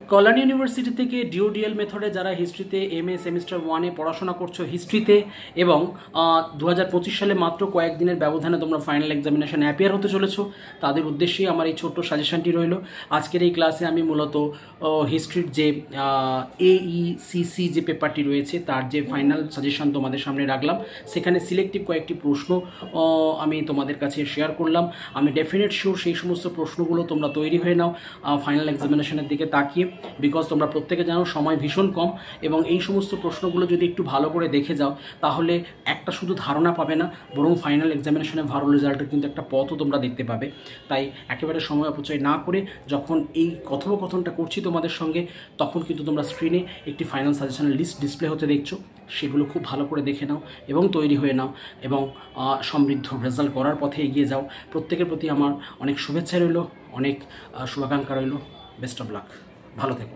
কল্যাণ university থেকে ডিওডিএল মেথডে যারা হিস্ট্রিতে এমএ সেমিস্টার 1-এ পড়াশোনা করছো হিস্ট্রিতে এবং 2025 সালে মাত্র কয়েকদিনের ব্যবধানে তোমরা ফাইনাল এক্সামিনেশন অ্যাপিয়ার হতে চলেছো, তাদের উদ্দেশ্যেই আমার এই ছোট্ট সাজেশনটি রইল। আজকের এই ক্লাসে আমি মূলত হিস্ট্রির যে এইসিসি যে পেপারটি রয়েছে তার যে ফাইনাল সাজেশন তোমাদের সামনে রাখলাম, সেখানে সিলেক্টিভ কয়েকটি প্রশ্ন আমি তোমাদের কাছে শেয়ার করলাম। আমি ডেফিনেট শিওর সেই সমস্ত প্রশ্নগুলো তোমরা তৈরি হয়ে নাও ফাইনাল এক্সামিনেশনের দিকে তাকিয়ে, বিকজ তোমরা প্রত্যেকে জানো সময় ভীষণ কম এবং এই সমস্ত প্রশ্নগুলো যদি একটু ভালো করে দেখে যাও তাহলে একটা শুধু ধারণা পাবে না, বরং ফাইনাল এক্সামিনেশনে ভালো রেজাল্টের কিন্তু একটা পথও তোমরা দেখতে পাবে। তাই একেবারে সময় অপচয় না করে যখন এই কথোপকথনটা করছি তোমাদের সঙ্গে, তখন কিন্তু তোমরা স্ক্রিনে একটি ফাইনাল সাজেশনের লিস্ট ডিসপ্লে হতে দেখছো, সেগুলো খুব ভালো করে দেখে নাও এবং তৈরি হয়ে নাও এবং সমৃদ্ধ রেজাল্ট করার পথে এগিয়ে যাও। প্রত্যেকের প্রতি আমার অনেক শুভেচ্ছা রইল, অনেক শুভাকাঙ্ক্ষা রইল। বেস্ট অফ লাক, ভালো থেকো।